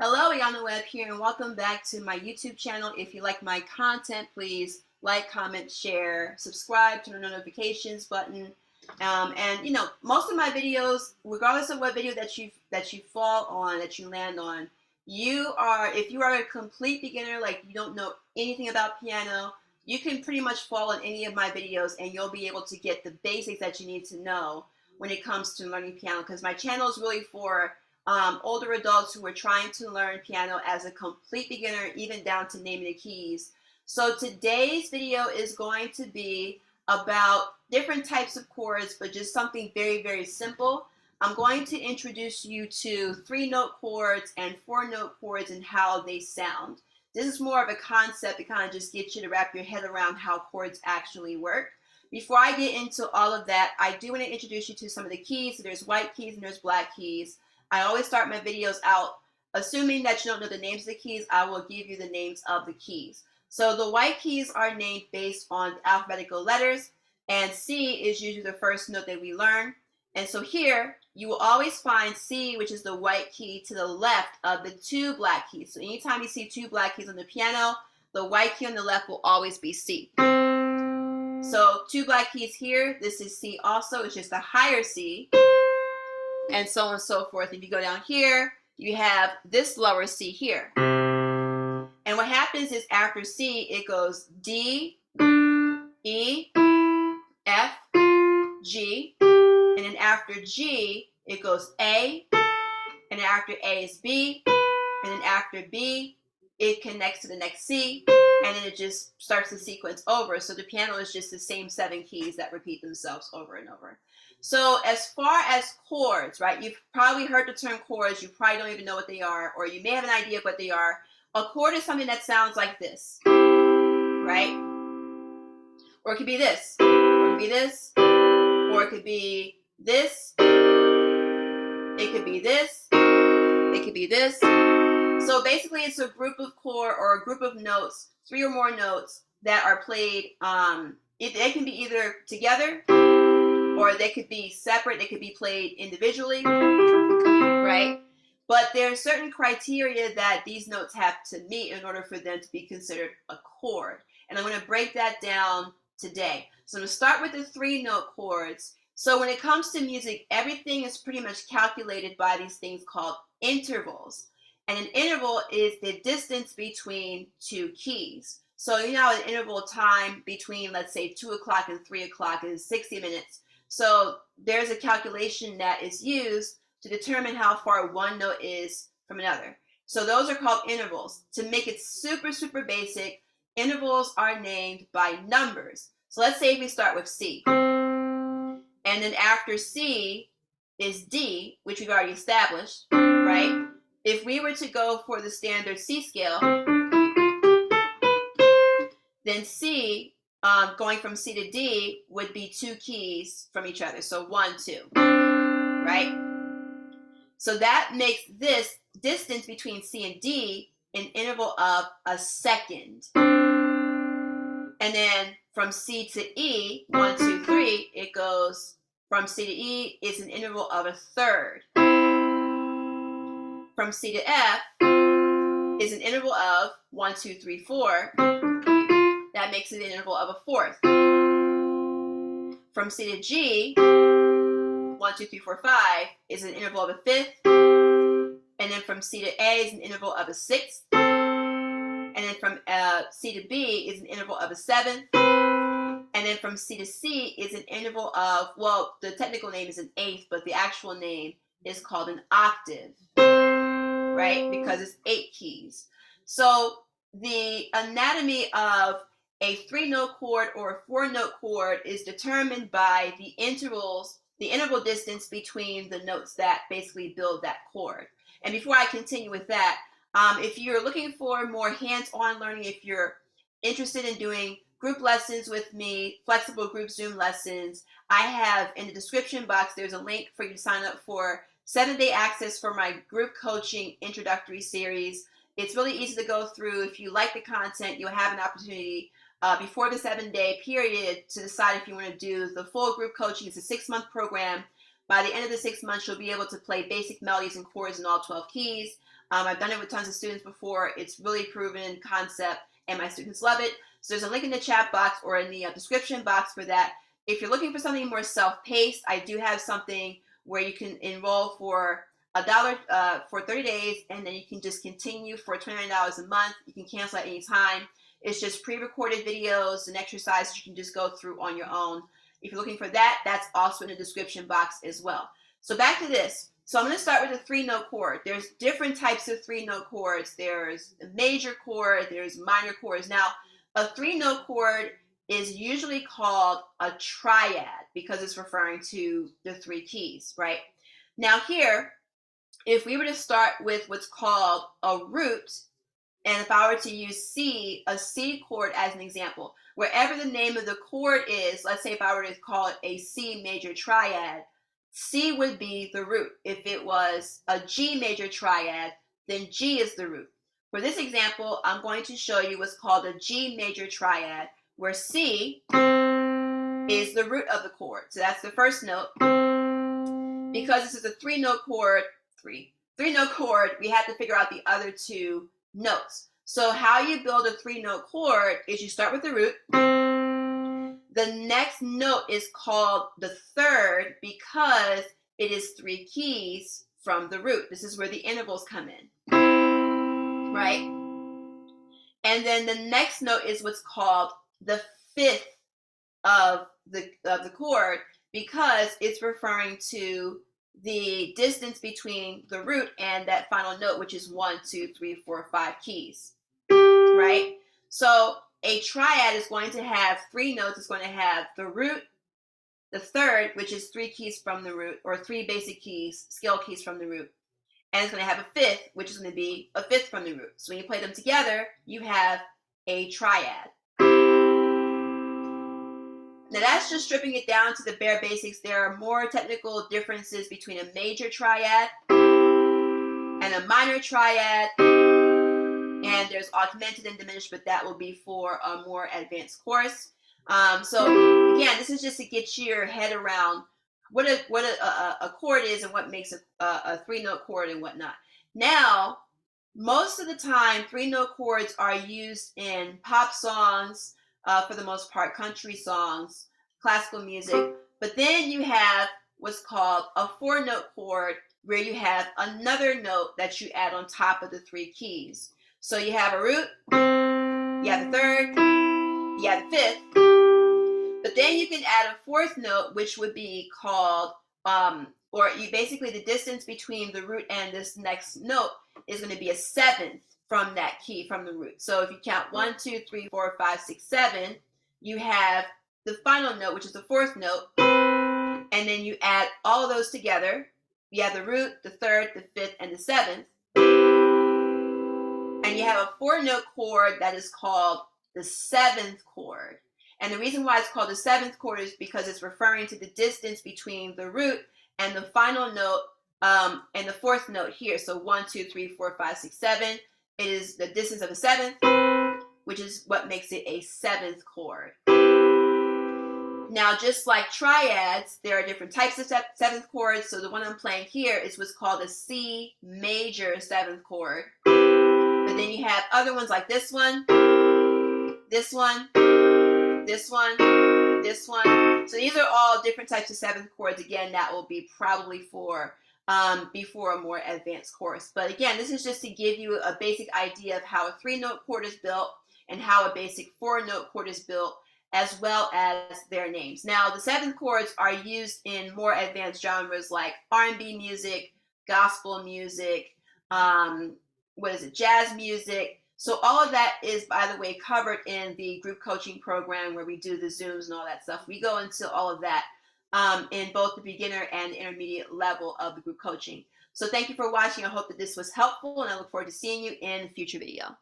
Hello, on the web here, and welcome back to my YouTube channel. If you like my content, please like, comment, share, subscribe to the notifications button. And most of my videos, regardless of what video that you fall on, that you land on, if you are a complete beginner, like you don't know anything about piano, you can pretty much fall on any of my videos, and you'll be able to get the basics that you need to know when it comes to learning piano. Because my channel is really for older adults who are trying to learn piano as a complete beginner, even down to naming the keys. So today's video is going to be about different types of chords, but just something very, very simple. I'm going to introduce you to 3-note chords and 4-note chords and how they sound. This is more of a concept to kind of just get you to wrap your head around how chords actually work. Before I get into all of that, I do want to introduce you to some of the keys. So there's white keys and there's black keys. I always start my videos out assuming that you don't know the names of the keys. I will give you the names of the keys. So the white keys are named based on alphabetical letters, and C is usually the first note that we learn. And so here you will always find C, which is the white key, to the left of the 2 black keys. So anytime you see 2 black keys on the piano, the white key on the left will always be C. So 2 black keys here, this is C also, it's just a higher C, and so on and so forth. If you go down here, you have this lower C here. And what happens is after C, it goes D, E, F, G, and then after G, it goes A, and then after A is B, and then after B, it connects to the next C, and then it just starts the sequence over. So the piano is just the same 7 keys that repeat themselves over and over. So as far as chords, right, you've probably heard the term chords. You probably don't even know what they are, or you may have an idea of what they are. A chord is something that sounds like this, right? Or it could be this, or it could be this, or it could be this, it could be this, it could be this. So basically it's a group of chord or a group of notes, 3 or more notes that are played. They can be either together or they could be separate. They could be played individually, right? But there are certain criteria that these notes have to meet in order for them to be considered a chord. And I'm going to break that down today. So I'm going to start with the 3-note chords. So when it comes to music, everything is pretty much calculated by these things called intervals. And an interval is the distance between 2 keys. So you know an interval of time between, let's say, 2 o'clock and 3 o'clock is 60 minutes. So there's a calculation that is used to determine how far one note is from another. So those are called intervals. To make it super, super basic, intervals are named by numbers. So let's say if we start with C. And then after C is D, which we've already established, right? If we were to go for the standard C scale, then C, going from C to D, would be 2 keys from each other. So 1, 2, right? So that makes this distance between C and D an interval of a second. And then from C to E, 1, 2, 3, it goes from C to E is an interval of a third. From C to F is an interval of 1, 2, 3, 4. That makes it an interval of a fourth. From C to G, 1, 2, 3, 4, 5 is an interval of a fifth. And then from C to A is an interval of a sixth. And then from C to B is an interval of a seventh. And then from C to C is an interval of, well, the technical name is an eighth, but the actual name is called an octave, right? Because it's 8 keys. So the anatomy of a 3-note chord or a 4-note chord is determined by the intervals, the interval distance between the notes that basically build that chord. And before I continue with that, if you're looking for more hands-on learning, if you're interested in doing group lessons with me, flexible group Zoom lessons, I have in the description box, there's a link for you to sign up for 7-day access for my group coaching introductory series. It's really easy to go through. If you like the content, you'll have an opportunity before the 7-day period to decide if you want to do the full group coaching. It's a 6-month program. By the end of the 6 months, you'll be able to play basic melodies and chords in all 12 keys. I've done it with tons of students before. It's really proven concept, and my students love it. So there's a link in the chat box or in the description box for that. If you're looking for something more self-paced, I do have something where you can enroll for $1 for 30 days, and then you can just continue for $29 a month. You can cancel at any time. It's just pre-recorded videos and exercises you can just go through on your own. If you're looking for that, that's also in the description box as well. So back to this. So I'm going to start with a 3-note chord. There's different types of 3-note chords. There's a major chord, there's minor chords. Now, a 3-note chord is usually called a triad because it's referring to the 3 keys, right? Now here, if we were to start with what's called a root, and if I were to use a C chord as an example, wherever the name of the chord is, let's say if I were to call it a C major triad, C would be the root. If it was a G major triad, then G is the root. For this example, I'm going to show you what's called a G major triad, where C is the root of the chord. So that's the first note. Because this is a 3-note chord, three-note chord, we have to figure out the other 2 notes. So how you build a 3-note chord is you start with the root. The next note is called the third because it is 3 keys from the root. This is where the intervals come in, right? And then the next note is what's called the 5th of the chord because it's referring to the distance between the root and that final note, which is 1, 2, 3, 4, 5 keys, right? So a triad is going to have 3 notes. It's going to have the root, the third, which is 3 keys from the root, or 3 basic keys, scale keys from the root. And it's going to have a 5th, which is going to be a 5th from the root. So when you play them together, you have a triad. Now that's just stripping it down to the bare basics. There are more technical differences between a major triad and a minor triad. And there's augmented and diminished, but that will be for a more advanced course. So again, this is just to get your head around what a chord is and what makes a 3-note chord and whatnot. Now, most of the time, 3-note chords are used in pop songs, for the most part, country songs, classical music. But then you have what's called a 4-note chord, where you have another note that you add on top of the 3 keys. So you have a root, you have the third, you have the 5th, but then you can add a 4th note, which would be called, basically the distance between the root and this next note is going to be a 7th from that key, from the root. So if you count 1, 2, 3, 4, 5, 6, 7, you have the final note, which is the 4th note, and then you add all of those together. You have the root, the third, the 5th, and the 7th. And you have a 4-note chord that is called the 7th chord. And the reason why it's called the 7th chord is because it's referring to the distance between the root and the final note, and the 4th note here. So 1, 2, 3, 4, 5, 6, 7. It is the distance of a 7th, which is what makes it a 7th chord. Now, just like triads, there are different types of 7th chords. So the one I'm playing here is what's called a C major 7th chord. But then you have other ones like this one, this one, this one, this one. So these are all different types of 7th chords. Again, that will be probably for before a more advanced course. But again, this is just to give you a basic idea of how a 3-note chord is built and how a basic 4-note chord is built, as well as their names. Now, the 7th chords are used in more advanced genres like R&B music, gospel music, jazz music. So all of that is, by the way, covered in the group coaching program where we do the Zooms and all that stuff. We go into all of that in both the beginner and intermediate level of the group coaching. So thank you for watching. I hope that this was helpful, and I look forward to seeing you in a future video.